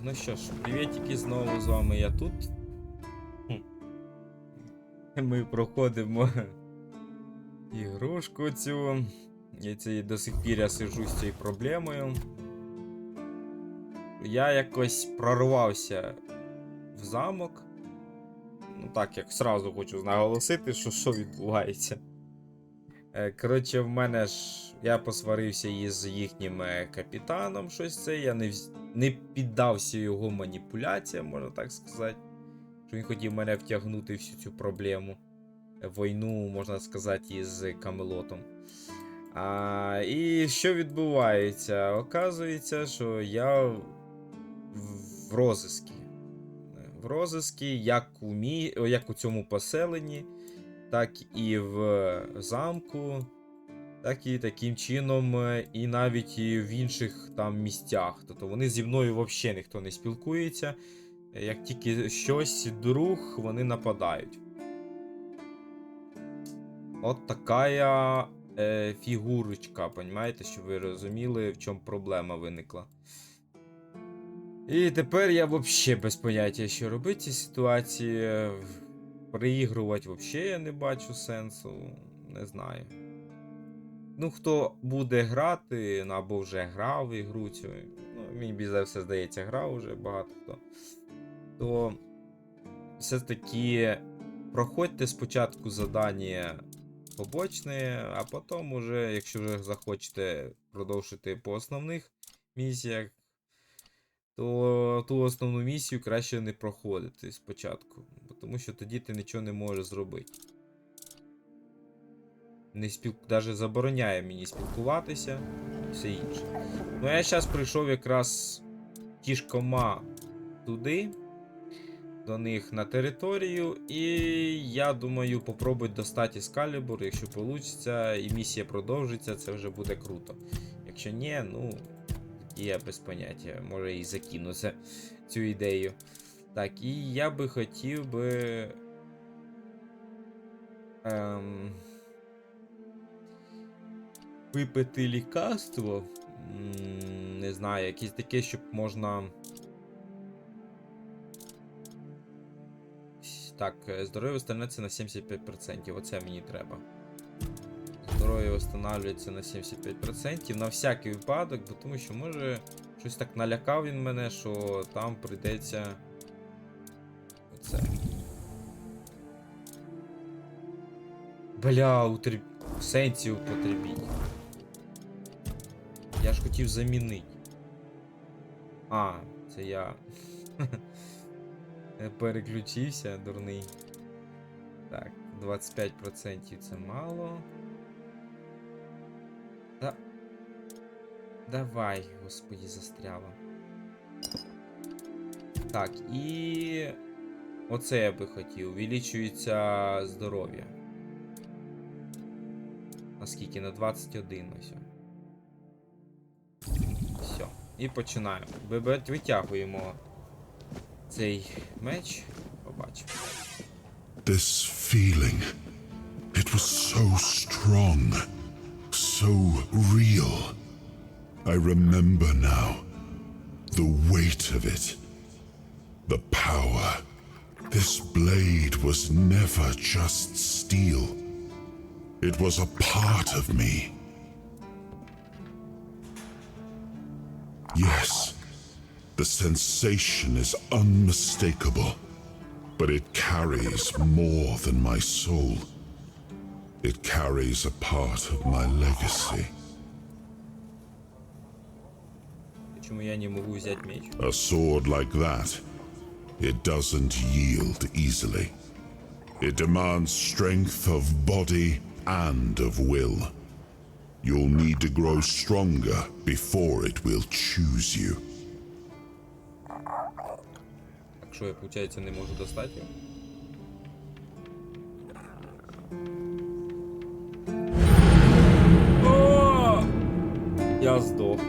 Ну що ж, привітики, знову з вами я тут. Ми проходимо ігрушку цю. І це до сих пір я сиджу з цією проблемою. Я якось прорвався в замок. Ну так, як сразу хочу наголосити, що відбувається. Коротше, в мене ж я посварився із їхнім капітаном, щось це. Я не піддався його маніпуляціям, можна так сказати. Що він хотів мене втягнути в всю цю проблему. Війну, можна сказати, із Камелотом. І що відбувається? Оказується, що я в розиску. В розиску як у цьому поселенні, так і в замку, так і таким чином, і навіть і в інших там місцях. Тобто вони зі мною взагалі ніхто не спілкується. Як тільки щось друг, вони нападають. От така фігурочка, понімаєте, щоб ви розуміли, в чому проблема виникла. І тепер я взагалі без поняття, що робити в цій ситуації. Переігрувати взагалі я не бачу сенсу, не знаю. Ну, хто буде грати, або вже грав в ігру цю, ну, мені за все здається, грав вже багато хто, то все-таки проходьте спочатку завдання побочне, а потім уже, якщо вже захочете продовжити по основних місіях, то ту основну місію краще не проходити спочатку, тому що тоді ти нічого не можеш зробити. Даже забороняє мені спілкуватися і все інше. Ну я зараз прийшов якраз тішкома туди, до них на територію, і я думаю попробую достати Ескалібур, якщо вийде і місія продовжиться, це вже буде круто. Якщо ні, ну... я без поняття, може і закину цю ідею. Так, і я би хотів би... випити лікарство. Не знаю, якесь таке, щоб можна... Так, здоров'я встановлюється на 75%, оце мені треба. Здоров'я встановлюється на 75%, на всякий випадок, бо тому що може щось так налякав він мене, що там прийдеться оце. Бля, сенсів потребіть. Я ж хотів замінити. А, це я переключився, дурний. Так, 25% це мало. Давай, господи, застряло. Так, і... оце я би хотів. Увеличується здоров'я. Наскільки? На 21 ось. Все. І починаємо. Витягуємо цей меч. Побачимо. This feeling, it was so strong, so real. I remember now, the weight of it, the power. This blade was never just steel. It was a part of me. Yes, the sensation is unmistakable, but it carries more than my soul. It carries a part of my legacy. Я не могу взять меч. A sword like that, it doesn't yield easily. It demands strength of body and of will. You'll need to grow stronger before it will choose you. Так що я, получається, не можу достати його? О! Я здох.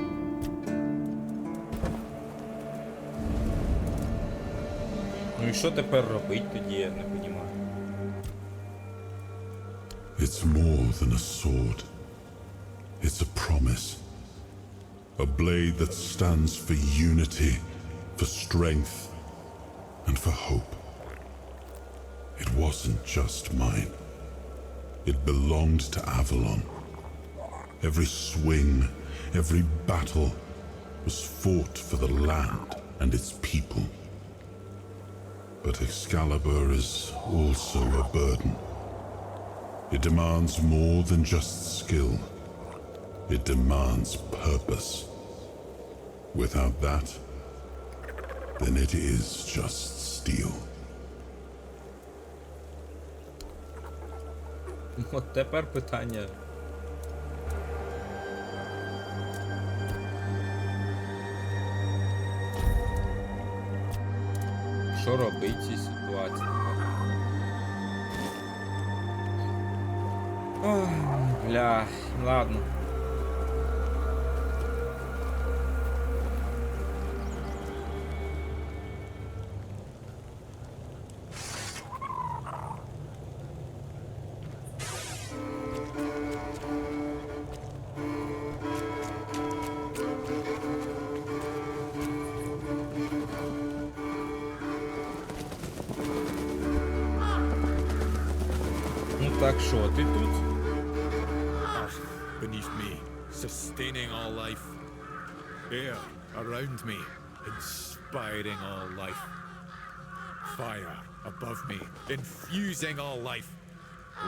Ну і що тепер робити тоді, я не розумію. It's more than a sword. It's a promise. A blade that stands for unity for strength, and for hope. It wasn't just mine. It belonged to Avalon. Every swing, every battle was fought for the land and its people. But Excalibur is also a burden. It demands more than just skill. It demands purpose. Without that, then it is just steel. От тепер питання. Що робити в цій ситуації? Ох, бля, ладно. Так що, ти тут? Earth beneath me, sustaining all life. Air around me, inspiring all life. Fire above me, infusing all life.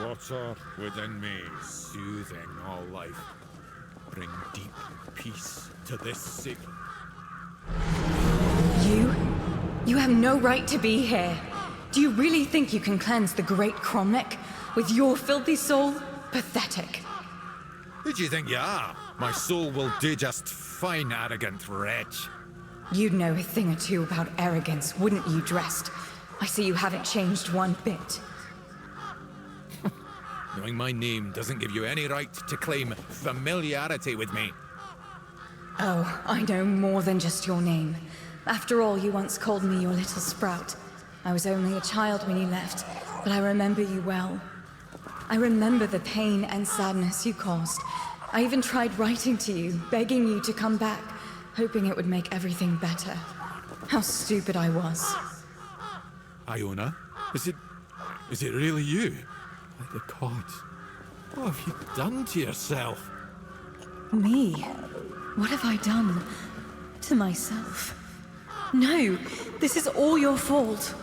Water within me, soothing all life. Bring deep peace to this sea. You have no right to be here. Do you really think you can cleanse the great Cromlech with your filthy soul? Pathetic. Who do you think you are? My soul will do just fine, arrogant wretch. You'd know a thing or two about arrogance, wouldn't you, Dressed? I see you haven't changed one bit. Knowing my name doesn't give you any right to claim familiarity with me. Oh, I know more than just your name. After all, you once called me your little sprout. I was only a child when you left, but I remember you well. I remember the pain and sadness you caused. I even tried writing to you, begging you to come back, hoping it would make everything better. How stupid I was. Iona, is it really you? By the gods, what have you done to yourself? Me? What have I done to myself? No, this is all your fault.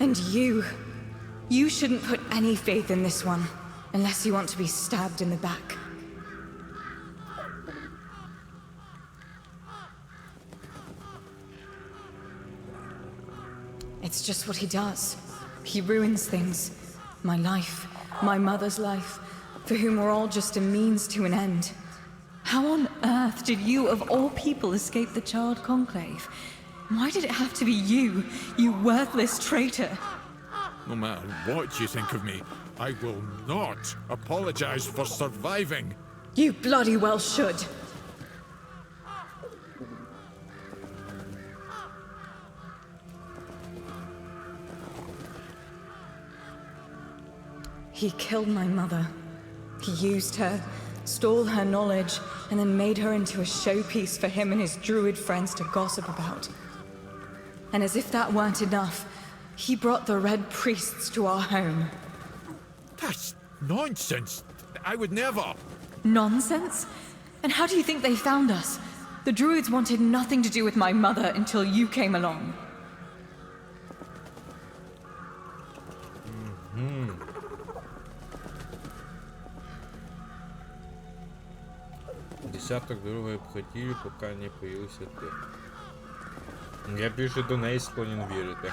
And you shouldn't put any faith in this one, unless you want to be stabbed in the back. It's just what he does. He ruins things. My life, my mother's life, for whom we're all just a means to an end. How on earth did you, of all people, escape the child conclave? Why did it have to be you worthless traitor? No matter what you think of me, I will not apologize for surviving. You bloody well should. He killed my mother. He used her, stole her knowledge, and then made her into a showpiece for him and his druid friends to gossip about. And as if that weren't enough, he brought the Red Priests to our home. That's nonsense. I would never. Nonsense? And how do you think they found us? The druids wanted nothing to do with my mother until you came along. Десяток другої обходів, поки не появився ти. Я більше до неї склонен вірити.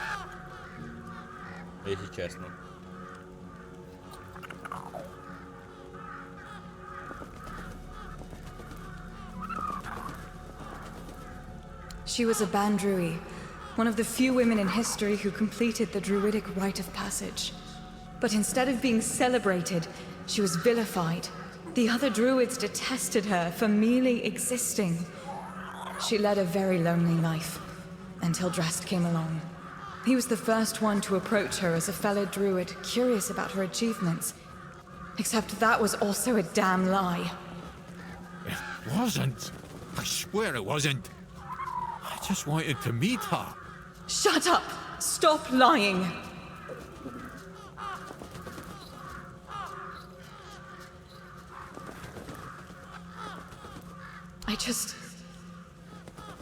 Якщо чесно. She was a Bandrui, one of the few women in history who completed the druidic rite of passage. But instead of being celebrated, she was vilified. The other druids detested her for merely existing. She led a very lonely life, until Drast came along. He was the first one to approach her as a fellow druid, curious about her achievements. Except that was also a damn lie. It wasn't. I swear it wasn't. I just wanted to meet her. Shut up! Stop lying!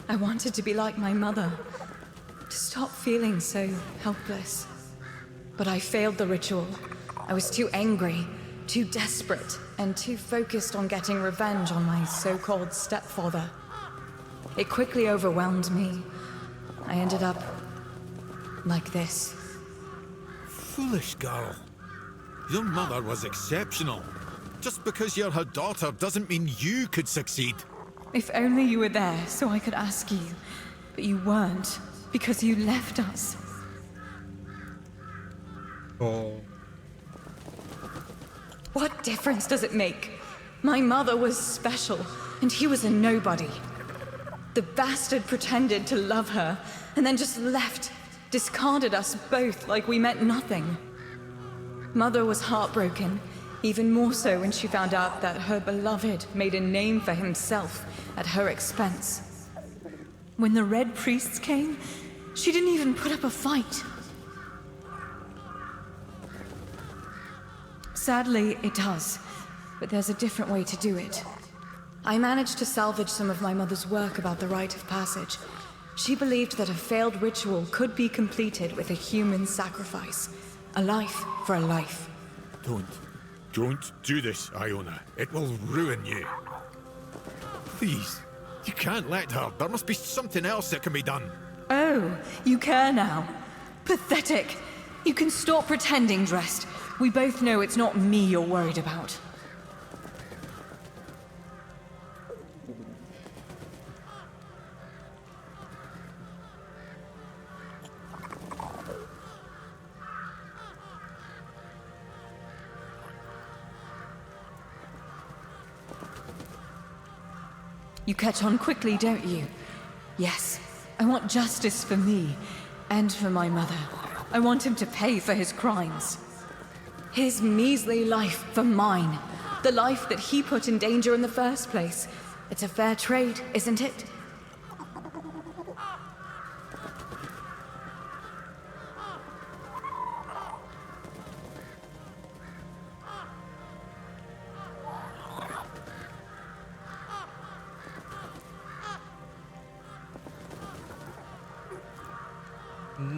I wanted to be like my mother. To stop feeling so helpless. But I failed the ritual. I was too angry, too desperate, and too focused on getting revenge on my so-called stepfather. It quickly overwhelmed me. I ended up like this. Foolish girl. Your mother was exceptional. Just because you're her daughter doesn't mean you could succeed. If only you were there so I could ask you. But you weren't, because you left us. Oh. What difference does it make? My mother was special, and he was a nobody. The bastard pretended to love her, and then just left, discarded us both like we meant nothing. Mother was heartbroken, even more so when she found out that her beloved made a name for himself at her expense. When the Red Priests came, she didn't even put up a fight. Sadly, it does, but there's a different way to do it. I managed to salvage some of my mother's work about the rite of passage. She believed that a failed ritual could be completed with a human sacrifice. A life for a life. Don't do this, Iona. It will ruin you. Please, you can't let her. There must be something else that can be done. Oh, you care now? Pathetic. You can stop pretending, Dressed. We both know it's not me you're worried about. You catch on quickly, don't you? Yes, I want justice for me and for my mother. I want him to pay for his crimes. His measly life for mine. The life that he put in danger in the first place. It's a fair trade, isn't it?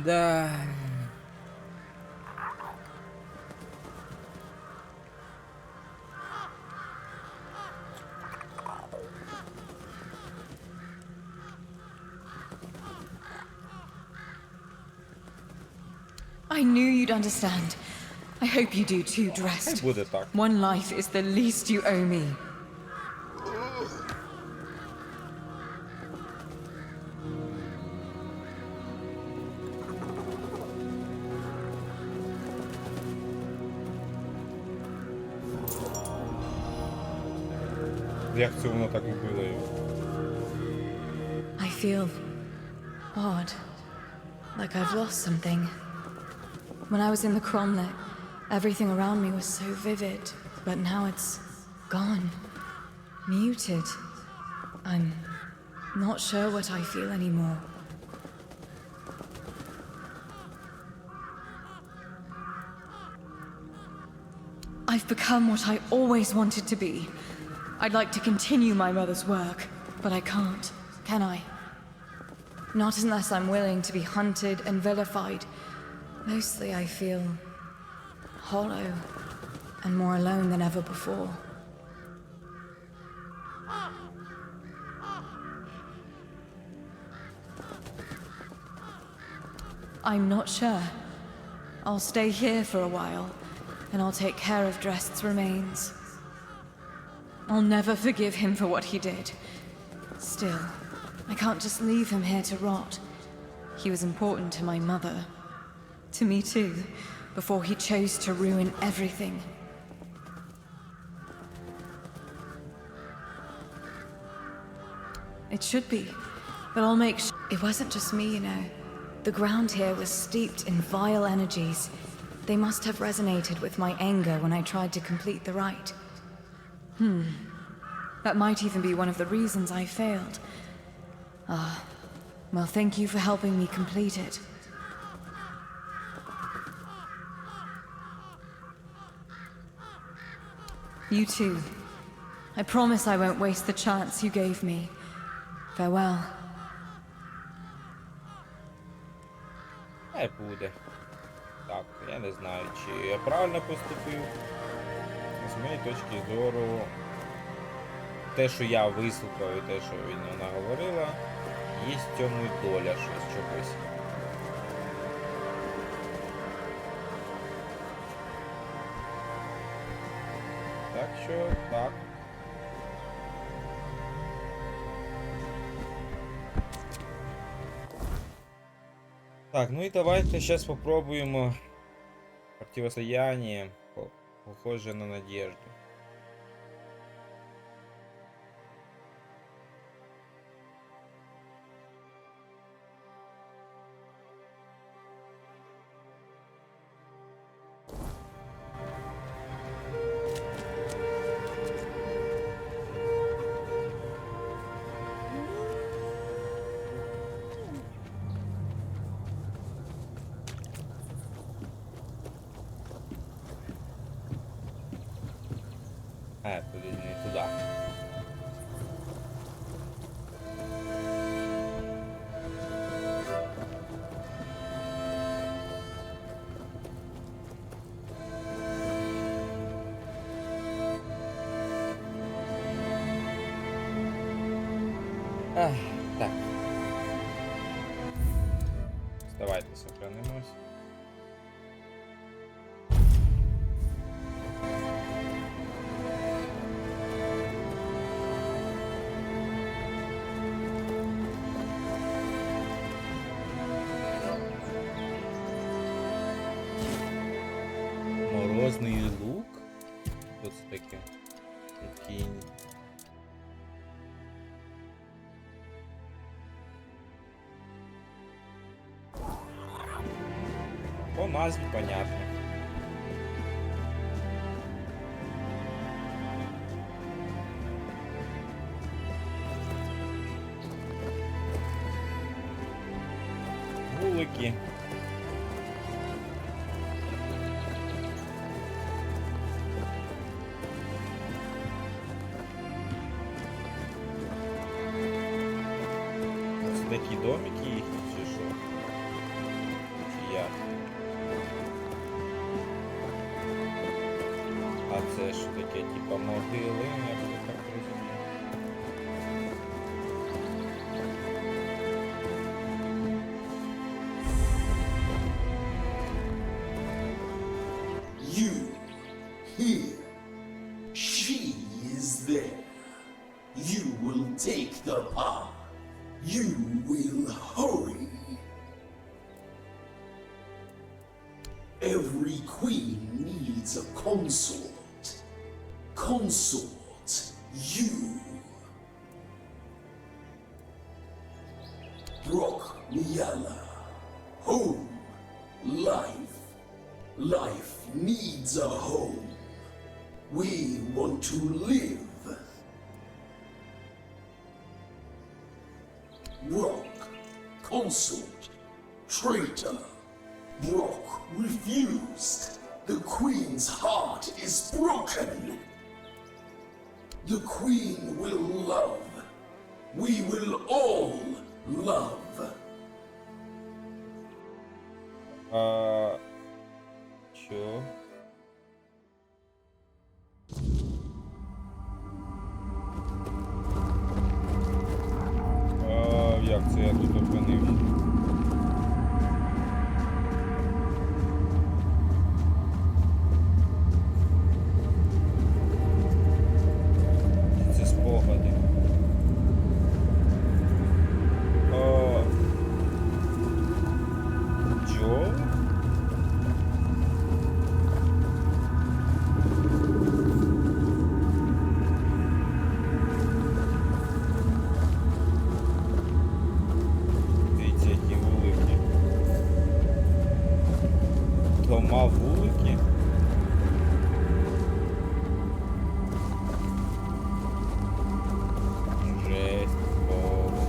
Да. I knew you'd understand. I hope you do too, Dressed. Буде так. One life is the least you owe me. Як це воно так вбило його? I feel odd. Like I've lost something. When I was in the cromlech, everything around me was so vivid, but now it's gone. Muted. I'm not sure what I feel anymore. I've become what I always wanted to be. I'd like to continue my mother's work, but I can't, can I? Not unless I'm willing to be hunted and vilified. Mostly I feel hollow and more alone than ever before. I'm not sure. I'll stay here for a while, and I'll take care of Drest's remains. I'll never forgive him for what he did. Still, I can't just leave him here to rot. He was important to my mother. To me too, before he chose to ruin everything. It should be, but I'll make sure. It wasn't just me, you know. The ground here was steeped in vile energies. They must have resonated with my anger when I tried to complete the rite. That might even be one of the reasons I failed. Well, thank you for helping me complete it. You too. I promise I won't waste the chance you gave me. Farewell. Не буде. Так, я не знаю, чи я правильно поступив. З моєї точки зору, те, що я вислухав і те, що вона говорила, є в цьому й доля щось чогось. Так що, так. Так, ну и давайте сейчас попробуем противостояние, похоже на надежду. Туди не туди. Так. Давайте сохранимось. Морозний лук? Що це таке? Кінь. По назві понятно. Вулики. Це такі домики їхні, чи що? Чи як? А це що таке, типа могили, я буду так розумію. You, here. She is there. You will take the path. You will hurry. Every queen needs a consort. Consort, you. Brock Miala. Home. Life. Life needs a home. We want to live. Brock, consort, traitor. Brock refused. The queen's heart is broken. The queen will love. We will all love. Чо? Як це я тут опинився? Це спогади. Джо? Дивіться, які вулики. Дома вулики. Жесть, Богу.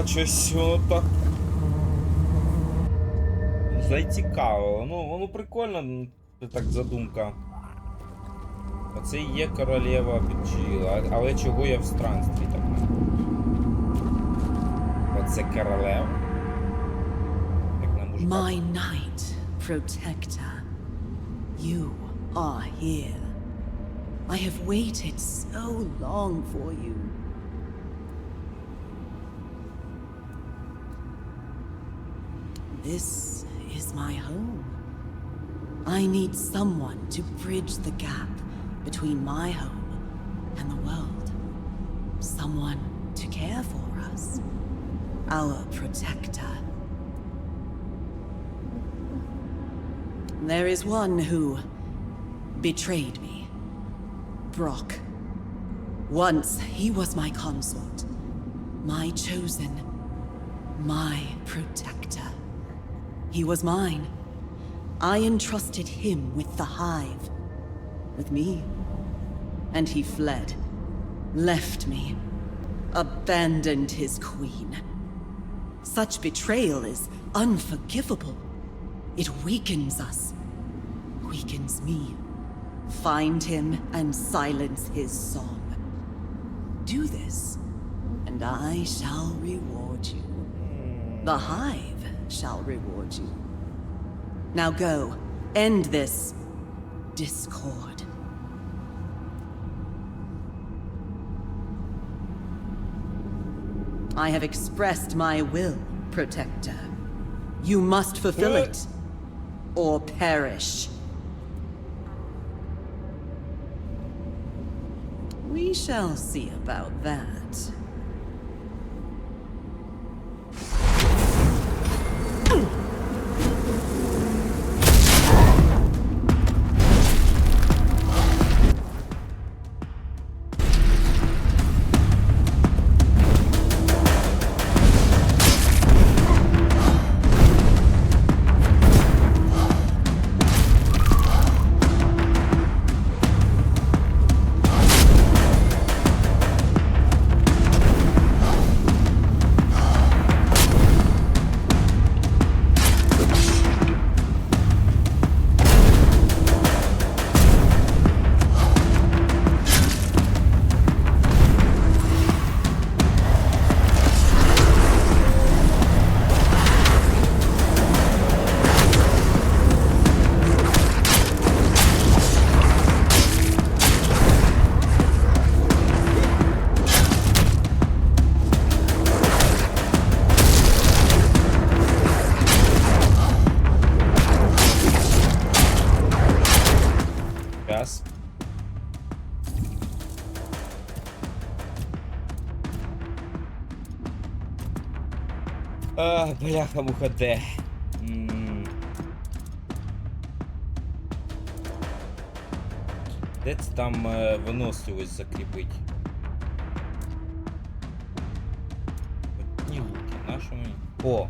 щось воно так. Зацікавило. Ну, воно прикольно, так задумка. Оце і є королева бджіл, але чого я в странстві так? Оце королева? Як на мужика. My knight, protector, you are here. I have waited so long for you. This is my home. I need someone to bridge the gap between my home and the world. Someone to care for us. Our protector. There is one who betrayed me. Brock. Once he was my consort, my chosen, my protector. He was mine. I entrusted him with the hive, with me. And he fled, left me, abandoned his queen. Such betrayal is unforgivable. It weakens us, weakens me. Find him and silence his song. Do this, and I shall reward you. The hive shall reward you. Now go, end this discord. I have expressed my will, Protector. You must fulfill it, or perish. We shall see about that. Бляха-муха, де? Де це там виносливість закріпить? Одні луки, наші мені. О!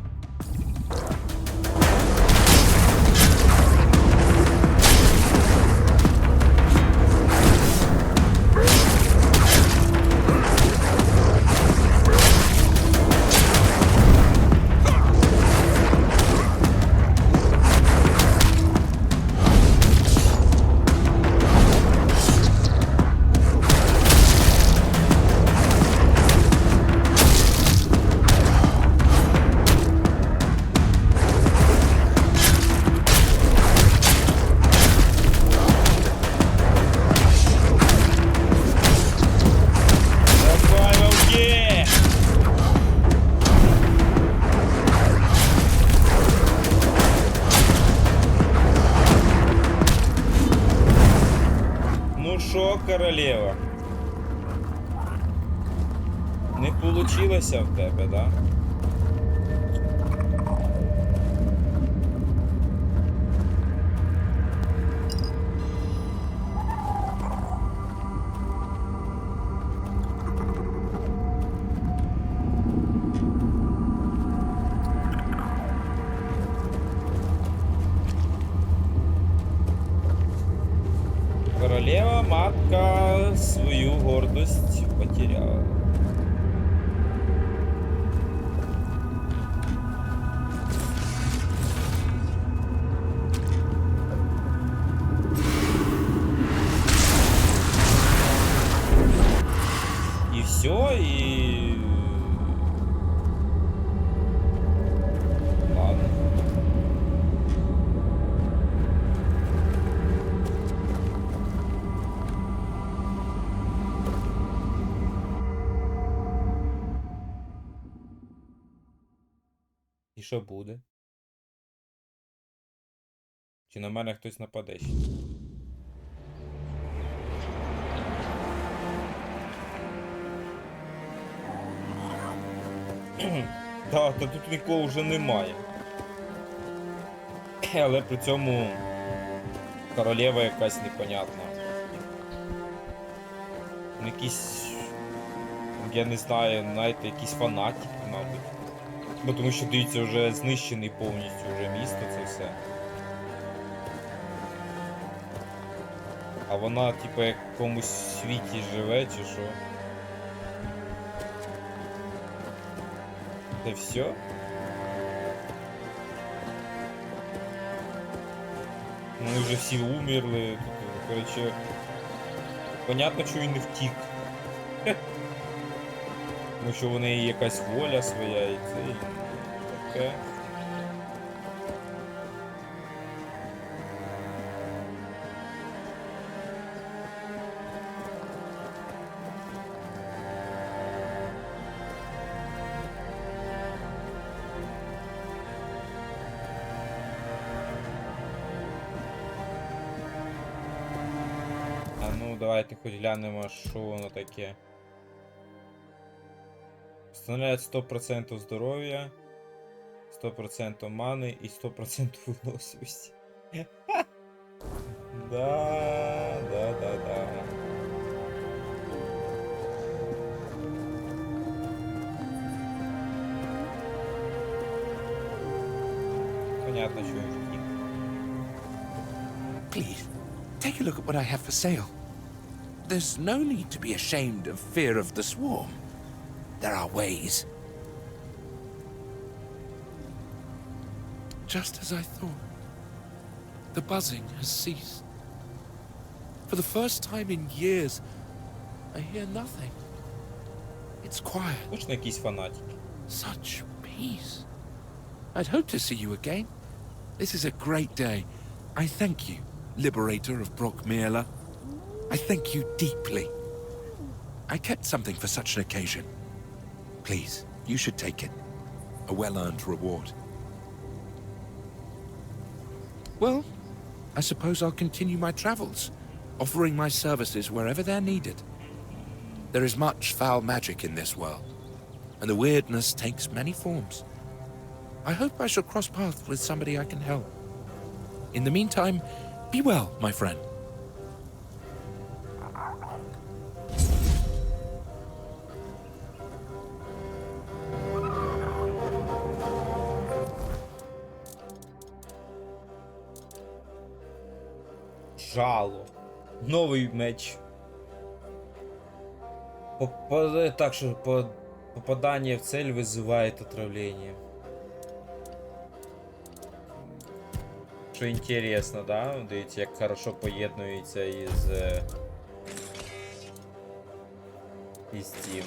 Королева. Не получилося в тебе, да? Королева матка свою гордость потеряла. все, і... Ладно. І що буде? Чи на мене хтось нападе ще? Так, та тут нікого вже немає. Але при цьому королева якась непонятна. Якісь, я не знаю, знаєте, якісь фанатики, мабуть. Бо тому що, дивіться, вже знищений повністю вже місто, це все. А вона, типу, як в якомусь світі живе, чи що? Це все? Вони вже всі умерли. Короче, понятно, що він не втік. Тому що в неї якась воля своя і це і таке. А ну давайте хоч глянемо, що воно таке. Встановляет 100% здоров'я, 100% мани і 100% выносливости. Да. Понятно, що він втік. Please, take a look at what I have for sale. There's no need to be ashamed of fear of the swarm. There are ways. Just as I thought, the buzzing has ceased. For the first time in years, I hear nothing. It's quiet. Точно якісь фанатики. Such peace. I'd hope to see you again. This is a great day. I thank you, liberator of Brockmere. I thank you deeply. I kept something for such an occasion. Please, you should take it. A well-earned reward. Well, I suppose I'll continue my travels, offering my services wherever they're needed. There is much foul magic in this world, and the weirdness takes many forms. I hope I shall cross paths with somebody I can help. In the meantime, be well, my friend. Жало. Новий меч. Так що попадание в цель вызывает отравление. Що інтересно, да? Дивіться, як хорошо поєднується із тим.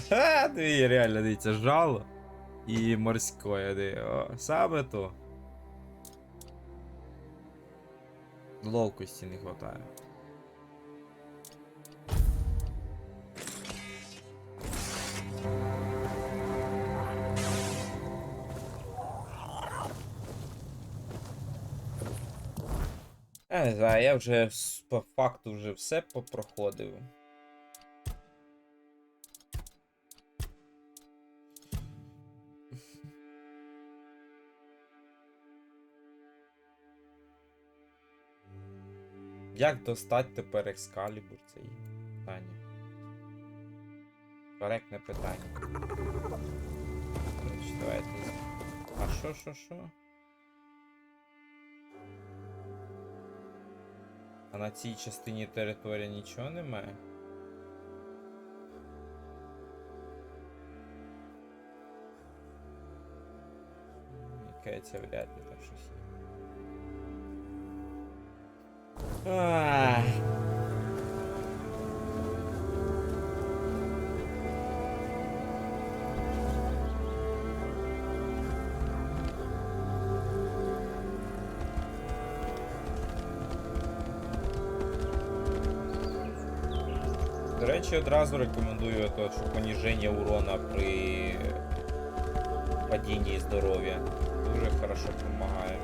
Ха, диві, реально, дивіться, жало і морське, саме то. Ловкості не хватає. Не знаю, я вже по факту вже все попроходив. Як достати тепер екскалібур, це є питання. Коректне питання. Короче, давайте. А що? А на цій частині території нічого немає? Мені кажеться, вряд ли там щось є. Ай. До речі, одразу рекомендую то, що поніження урона при падінні здоров'я дуже хорошо допомагає.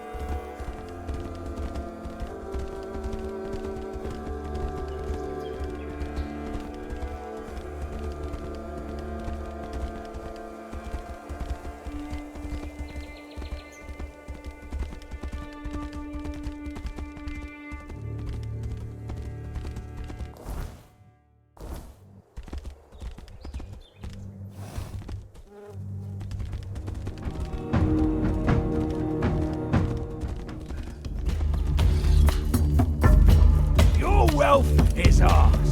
Wealth is ours.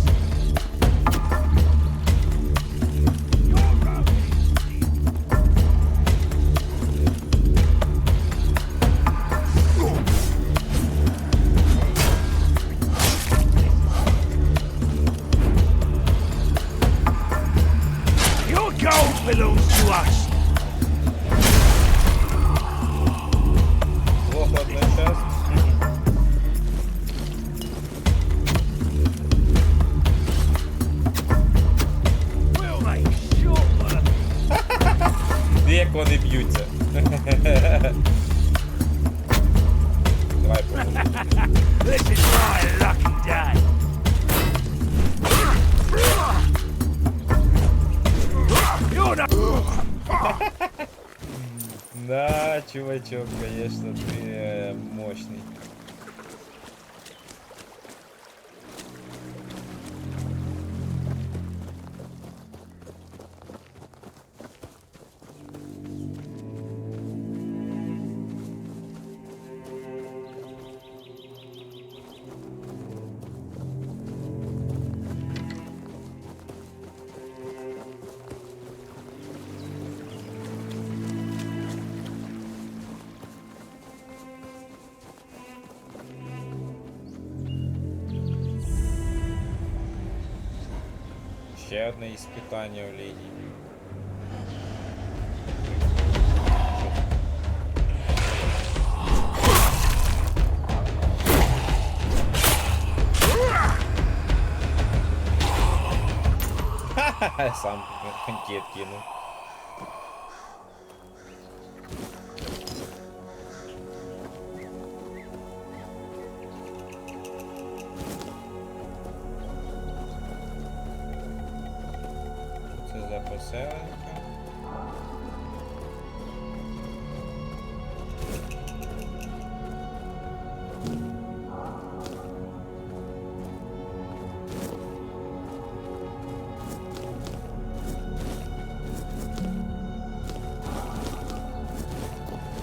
Your gold belongs to us. Плохо одночасно. Як вони б'ються. Давай поможу. This is my lucky day. You're not... Да, чувачок, конечно, ты мощный. Ще одне іспитання в лінії. Ха-ха-ха, сам контент кинув. За поселенка.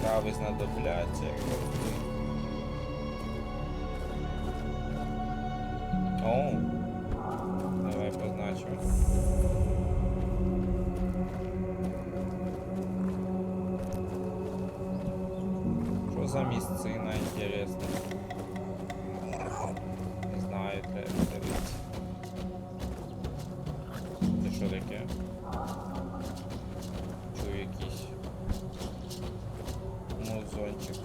Трави знадобляться, як завжди. О, давай позначимо. Що за місцина, інтересно? Не знаю, треба дивитися. Це що таке? Чую якийсь музончик.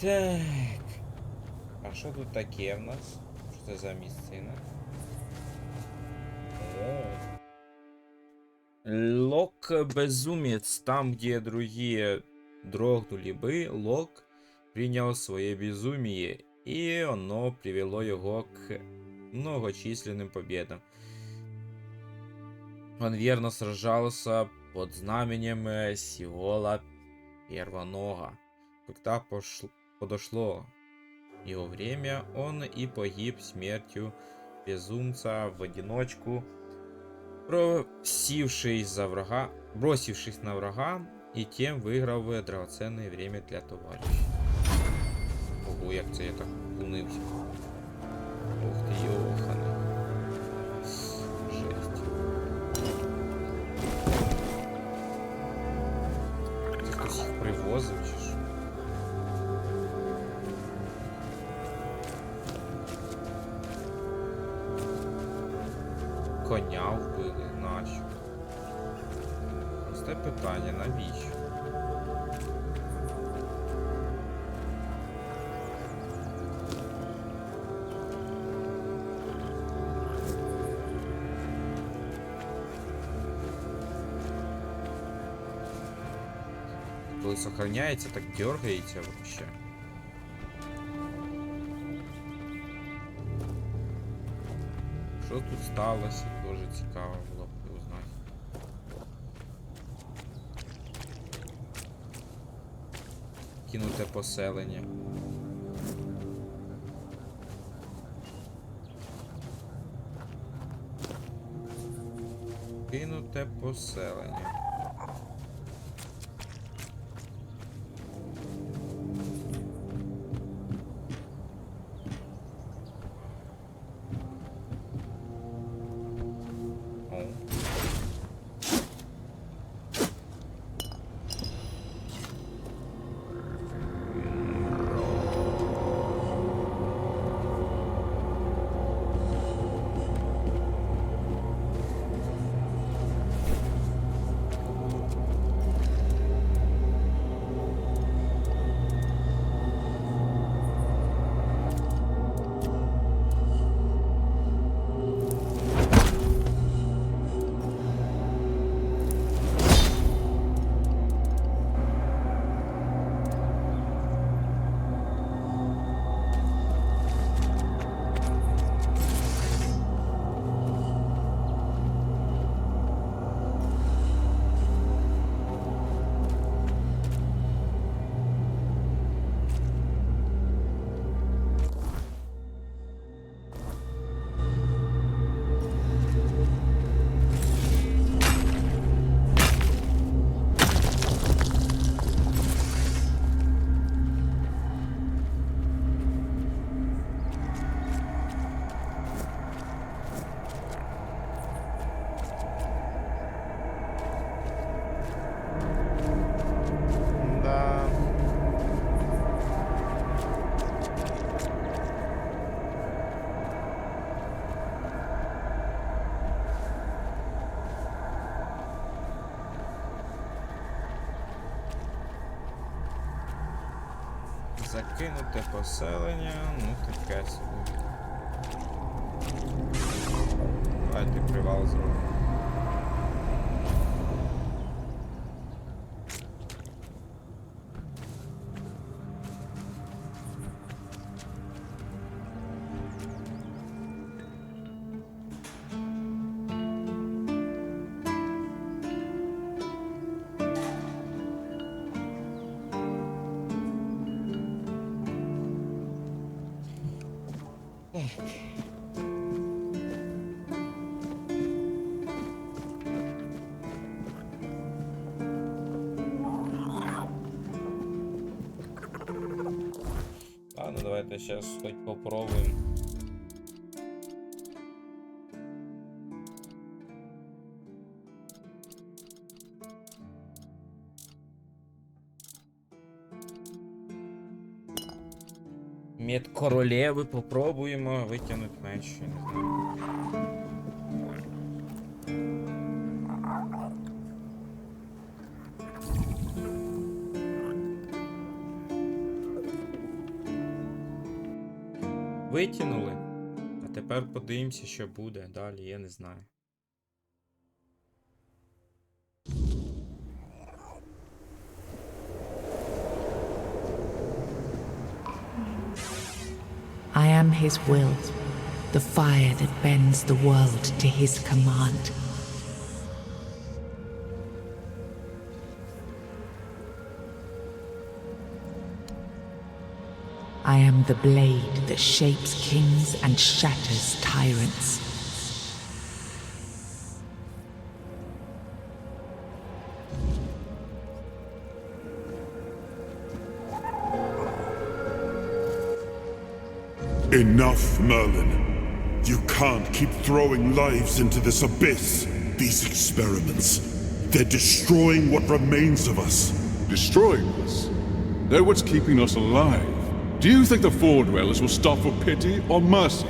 Так. А що тут таке в нас? Що це за місцина? Лок безумец. Там, где другие дрогнули бы, Лок принял свое безумие, и оно привело его к многочисленным победам. Он верно сражался под знаменем Сиола Первонога. Когда подошло его время, он и погиб смертью безумца в одиночку, бросившись на врага, и тем выиграв драгоценное время для товарища. Ого, як це я так вклонився. Ух ти, йоханий. Жесть. Коня вбили, нащо? Просте питання, навіщо? Коли сохраняється, так дергається вообще. Що тут сталося? Дуже цікаво було б узнати. Кинуте поселення. Кинуте поселення. Закинуте поселення, ну таке собі. Давайте привал зробимо. Ладно, давайте сейчас хоть попробуем. Мед королеви попробуємо витягнути меч, я не знаю. Витягнули. А тепер подивимося, що буде далі, я не знаю. I am his will, the fire that bends the world to his command. I am the blade that shapes kings and shatters tyrants. Enough, Merlin. You can't keep throwing lives into this abyss. These experiments, they're destroying what remains of us. Destroying us? They're what's keeping us alive. Do you think the Four Dwellers will stop for pity or mercy?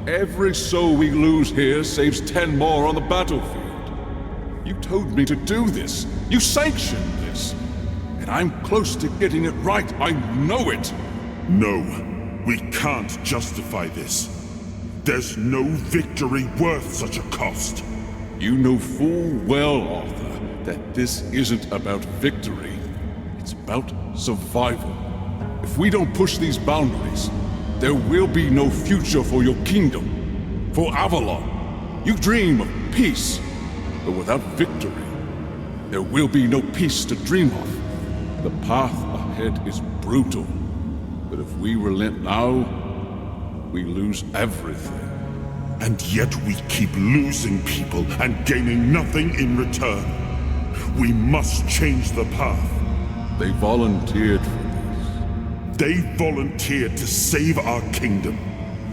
Every soul we lose here saves 10 more on the battlefield. You told me to do this. You sanctioned this. And I'm close to getting it right. I know it. No, we can't justify this. There's no victory worth such a cost. You know full well, Arthur, that this isn't about victory. It's about survival. If we don't push these boundaries, there will be no future for your kingdom, for Avalon. You dream of peace, but without victory, there will be no peace to dream of. The path ahead is brutal, but if we relent now, we lose everything. And yet we keep losing people and gaining nothing in return. We must change the path. They volunteered for this. They volunteered to save our kingdom,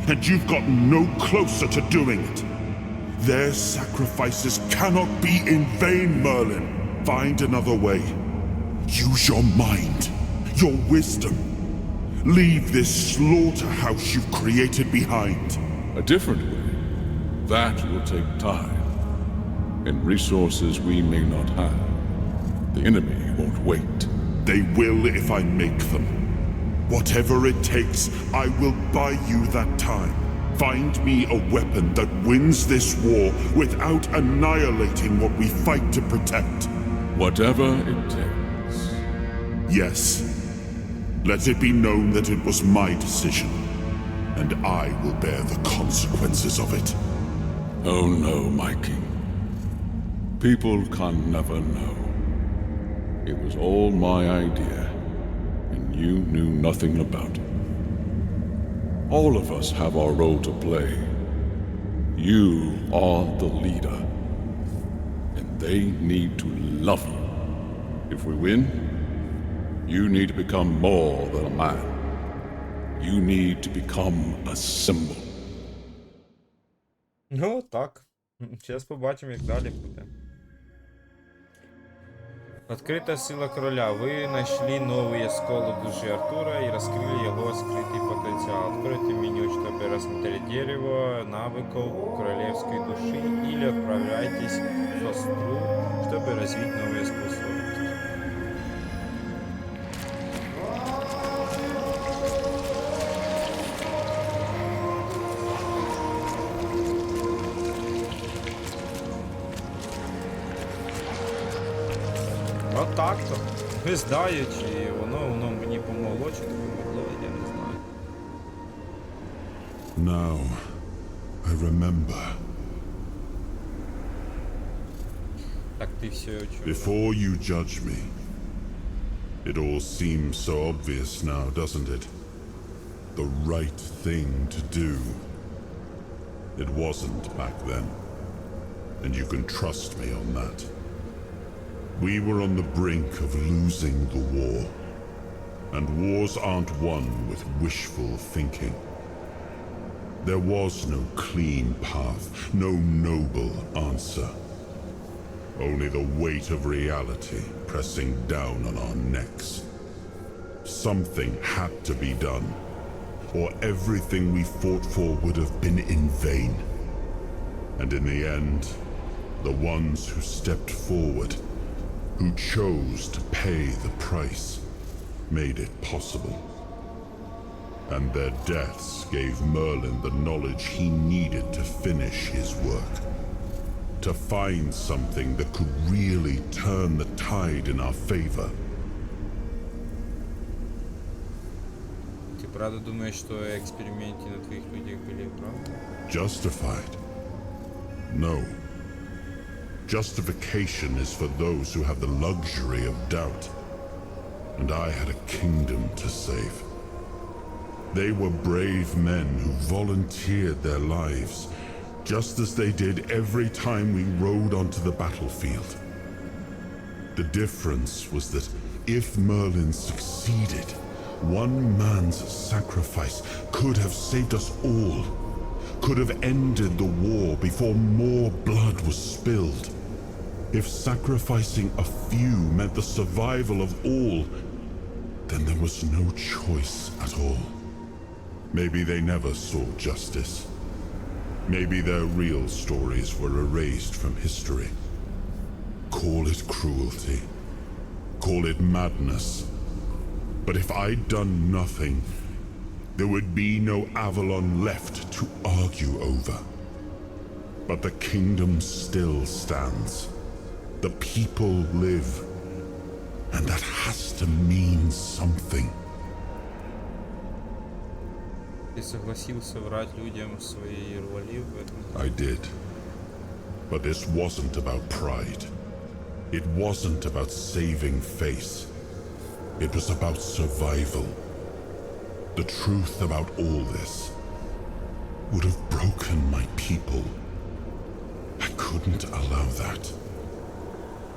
and you've got no closer to doing it. Their sacrifices cannot be in vain, Merlin. Find another way. Use your mind, your wisdom. Leave this slaughterhouse you've created behind. A different way. That will take time, and resources we may not have. The enemy won't wait. They will if I make them. Whatever it takes, I will buy you that time. Find me a weapon that wins this war without annihilating what we fight to protect. Whatever it takes. Yes. Let it be known that it was my decision, and I will bear the consequences of it. Oh no, my king. People can never know. It was all my idea, and you knew nothing about it. All of us have our role to play. You are the leader, and they need to love you. If we win, you need to become more than a man. You need to become a symbol. Ну, так. Зараз побачимо, як далі буде. Открыта сила короля. Вы нашли новый осколок души Артура и раскрыли его скрытый потенциал. Откройте меню, чтобы рассмотреть дерево навыков королевской души, или отправляйтесь в Фостру, чтобы развить новые способности. От так-то. Не знаю, чи воно мені помогло, чи не помогло, я не знаю. Now, I remember. Так ти все чув. Before you judge me, it all seems so obvious now, doesn't it? The right thing to do. It wasn't back then, and you can trust me on that. We were on the brink of losing the war, and wars aren't won with wishful thinking. There was no clean path, no noble answer. Only the weight of reality pressing down on our necks. Something had to be done, or everything we fought for would have been in vain. And in the end, the ones who stepped forward, who chose to pay the price, made it possible. And their deaths gave Merlin the knowledge he needed to finish his work. To find something that could really turn the tide in our favor. Ти правда думаєш, що експерименти на твоїх людях були правда? Justified? No. Justification is for those who have the luxury of doubt. And I had a kingdom to save. They were brave men who volunteered their lives, just as they did every time we rode onto the battlefield. The difference was that if Merlin succeeded, one man's sacrifice could have saved us all, could have ended the war before more blood was spilled. If sacrificing a few meant the survival of all, then there was no choice at all. Maybe they never saw justice. Maybe their real stories were erased from history. Call it cruelty. Call it madness. But if I'd done nothing, there would be no Avalon left to argue over. But the kingdom still stands. The people live. And that has to mean something. Ты согласился врать людям свои роли в этом? I did. But this wasn't about pride. It wasn't about saving face. It was about survival. The truth about all this would have broken my people. I couldn't allow that.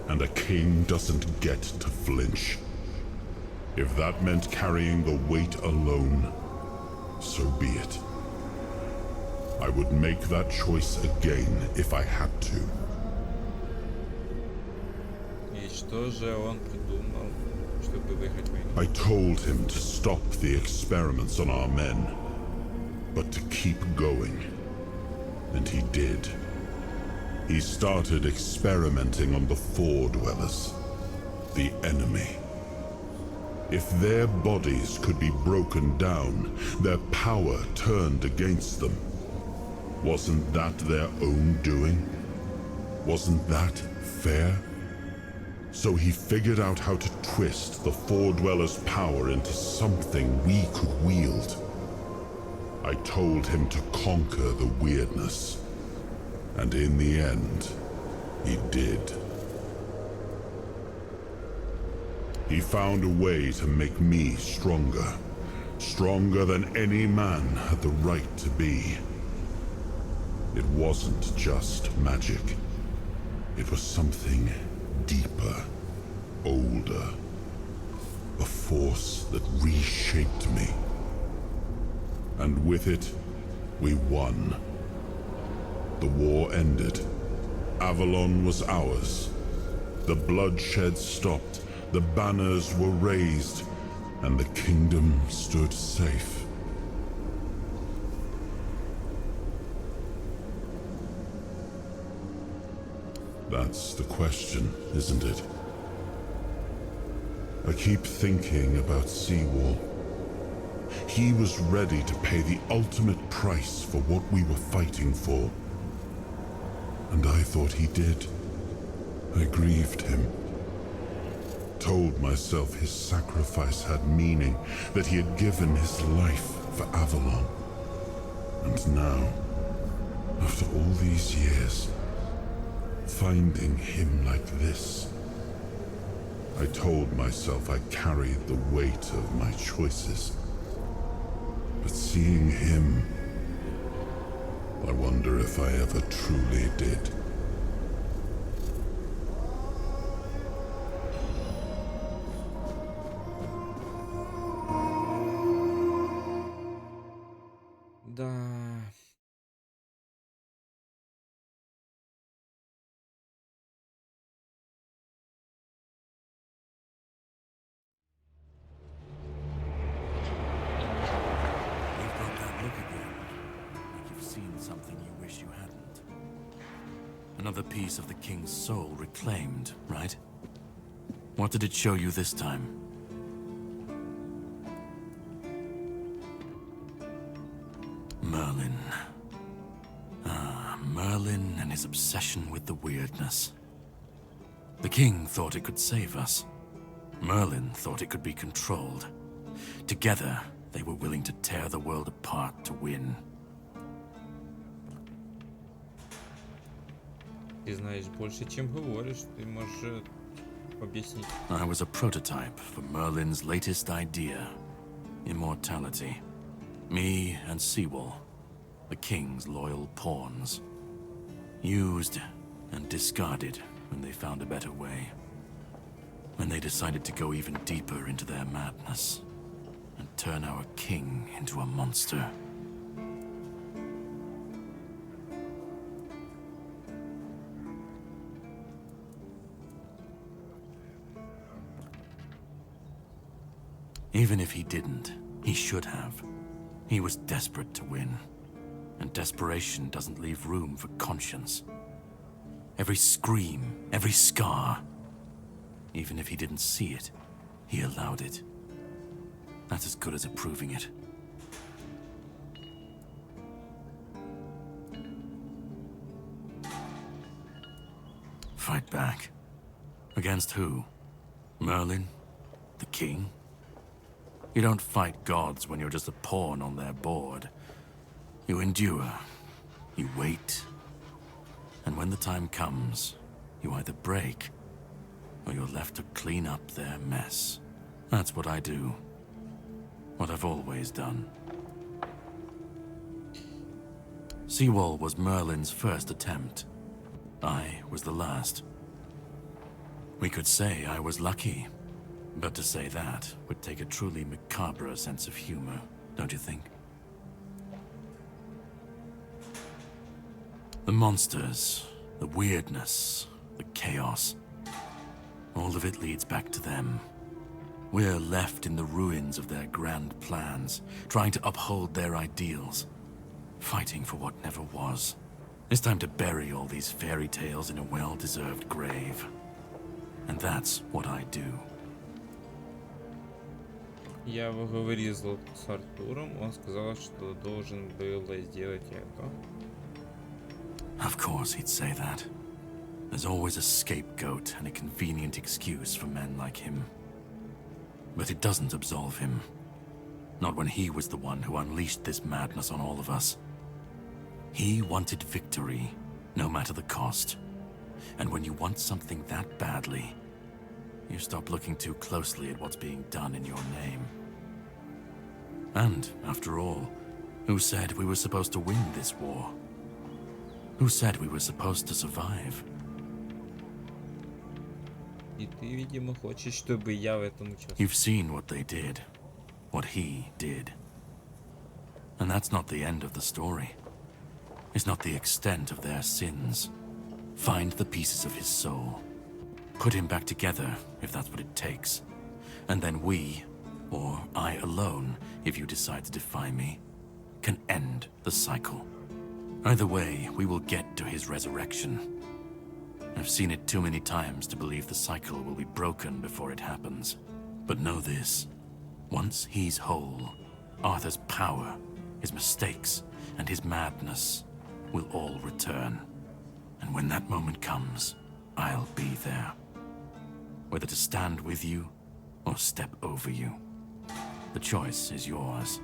And a king doesn't get to flinch. If that meant carrying the weight alone, so be it. I would make that choice again if I had to. И что же он придумал, чтобы выиграть войну? I told him to stop the experiments on our men, but to keep going. And he did. He started experimenting on the Four Dwellers, the enemy. If their bodies could be broken down, their power turned against them, wasn't that their own doing? Wasn't that fair? So he figured out how to twist the Four Dwellers' power into something we could wield. I told him to conquer the weirdness. And in the end, he did. He found a way to make me stronger. Stronger than any man had the right to be. It wasn't just magic. It was something deeper, older. A force that reshaped me. And with it, we won. The war ended. Avalon was ours. The bloodshed stopped. The banners were raised. And the kingdom stood safe. That's the question, isn't it? I keep thinking about Seawall. He was ready to pay the ultimate price for what we were fighting for. And I thought he did. I grieved him. Told myself his sacrifice had meaning, that he had given his life for Avalon. And now, after all these years, finding him like this, I told myself I carried the weight of my choices. But seeing him, I wonder if I ever truly did. Да. You've got that look again, like you've seen something you wish you hadn't. Another piece of the king's soul reclaimed, right? What did it show you this time? Merlin. Ah, Merlin and his obsession with the weirdness. The king thought it could save us. Merlin thought it could be controlled. Together, they were willing to tear the world apart to win. Ты знаешь больше, чем говоришь. Ты можешь объяснить. I was a prototype for Merlin's latest idea, immortality. Me and Seawall, the king's loyal pawns. Used and discarded when they found a better way. When they decided to go even deeper into their madness and turn our king into a monster. Even if he didn't, he should have. He was desperate to win. and desperation doesn't leave room for conscience. Every scream, every scar, even if he didn't see it, he allowed it. That's as good as approving it. Fight back. Against who? Merlin? The king? You don't fight gods when you're just a pawn on their board. You endure. You wait. And when the time comes, you either break, or you're left to clean up their mess. That's what I do. What I've always done. Seawall was Merlin's first attempt. I was the last. We could say I was lucky, but to say that would take a truly macabre sense of humor, don't you think? The monsters, the weirdness, the chaos, all of it leads back to them. We're left in the ruins of their grand plans, trying to uphold their ideals, fighting for what never was. It's time to bury all these fairy tales in a well-deserved grave. And that's what I do. Я говорил с Артуром, он сказал, что должен был сделать это. Of course he'd say that. There's always a scapegoat and a convenient excuse for men like him. But it doesn't absolve him. Not when he was the one who unleashed this madness on all of us. He wanted victory, no matter the cost. And when you want something that badly, you stop looking too closely at what's being done in your name. And, after all, who said we were supposed to win this war? Who said we were supposed to survive? И ты, видимо, хочешь, чтобы я в этом участвовал. You've seen what they did. What he did. And that's not the end of the story. It's not the extent of their sins. Find the pieces of his soul. Put him back together, if that's what it takes. And then we, or I alone, if you decide to defy me, can end the cycle. Either way, we will get to his resurrection. I've seen it too many times to believe the cycle will be broken before it happens. But know this. Once he's whole, Arthur's power, his mistakes, and his madness will all return. And when that moment comes, I'll be there. Whether to stand with you or step over you. The choice is yours.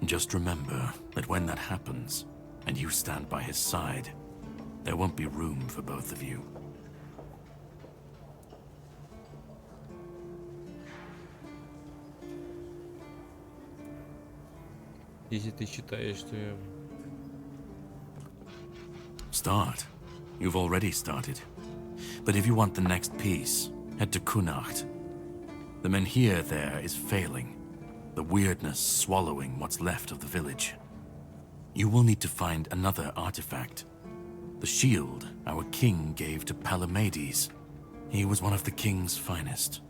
Just remember that when that happens, and you stand by his side, there won't be room for both of you. Если ты считаешь, что я... Start. You've already started. But if you want the next piece, head to Kunacht. The menhir there is failing. The weirdness swallowing what's left of the village. You will need to find another artifact. The shield our king gave to Palamedes. He was one of the king's finest.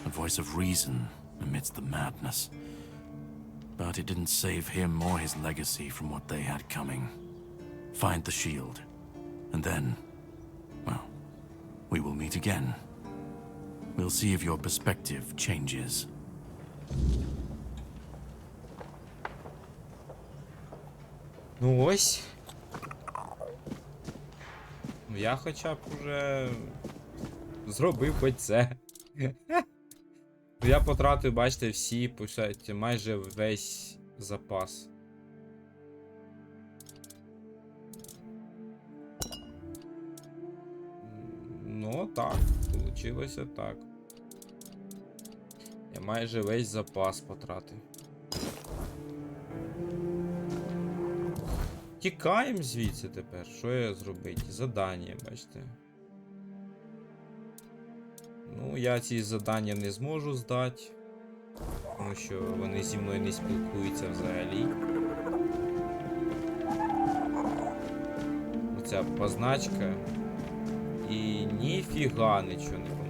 A voice of reason amidst the madness. But it didn't save him or his legacy from what they had coming. Find the shield. And then, well, we will meet again. We'll see if your perspective changes. Ну ось. Я хоча б уже зробив хоч це. Я потратив, бачите, всі, пишуть, майже весь запас. Ну, так, получилося так. Я майже весь запас потратив. Тікаємо звідси тепер. Що я зробити? Задання, бачите. Ну, я ці задання не зможу здати. Тому що вони зі мною не спілкуються взагалі. Оця позначка. І ніфіга нічого не допомагає.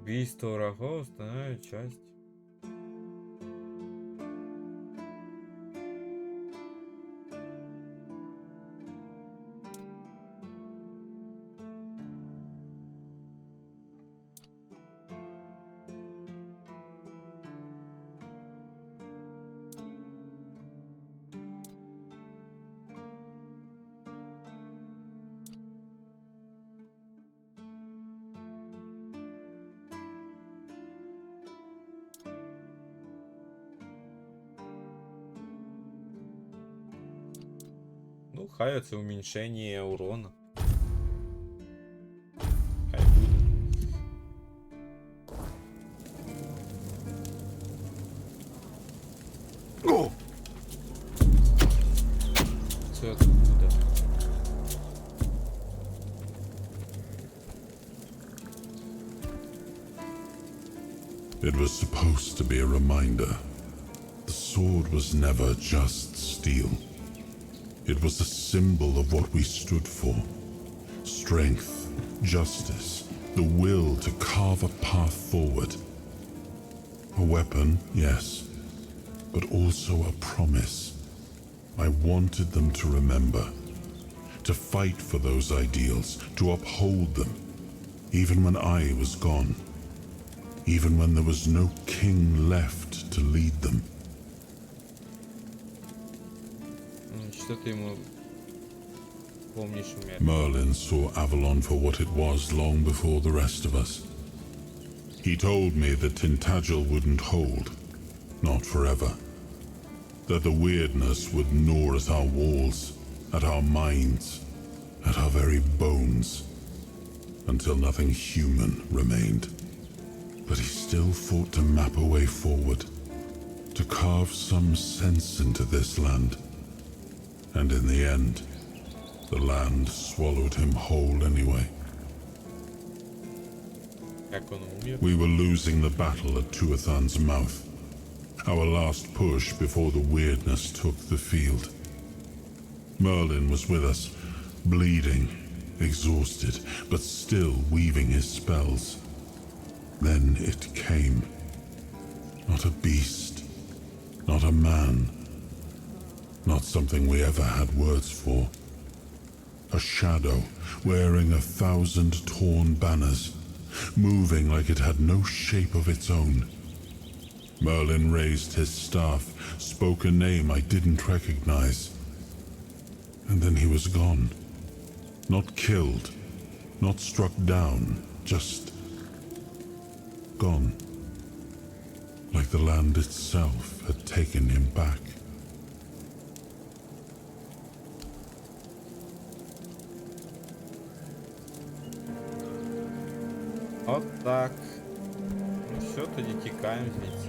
Убийство врагов, основная часть. Ну, хай це уменьшення урона. Хай буде. Це откуда? It was supposed to be a reminder. The sword was never just steel. It was a symbol of what we stood for. Strength, justice, the will to carve a path forward. A weapon, yes, but also a promise. I wanted them to remember, to fight for those ideals, to uphold them, even when I was gone, even when there was no king left to lead them. Что ты ему помнишь умереть? Merlin saw Avalon for what it was long before the rest of us. He told me that Tintagel wouldn't hold, not forever. That the weirdness would gnaw at our walls, at our minds, at our very bones, until nothing human remained. But he still fought to map a way forward, to carve some sense into this land. And in the end, the land swallowed him whole anyway. We were losing the battle at Tuathan's mouth. Our last push before the weirdness took the field. Merlin was with us, bleeding, exhausted, but still weaving his spells. Then it came. Not a beast, not a man, not something we ever had words for. A shadow wearing 1,000 torn banners, moving like it had no shape of its own. Merlin raised his staff, spoke a name I didn't recognize. And then he was gone. Not killed, not struck down, just gone. Like the land itself had taken him back. От так. Ну що, тоді тікаємо звідси.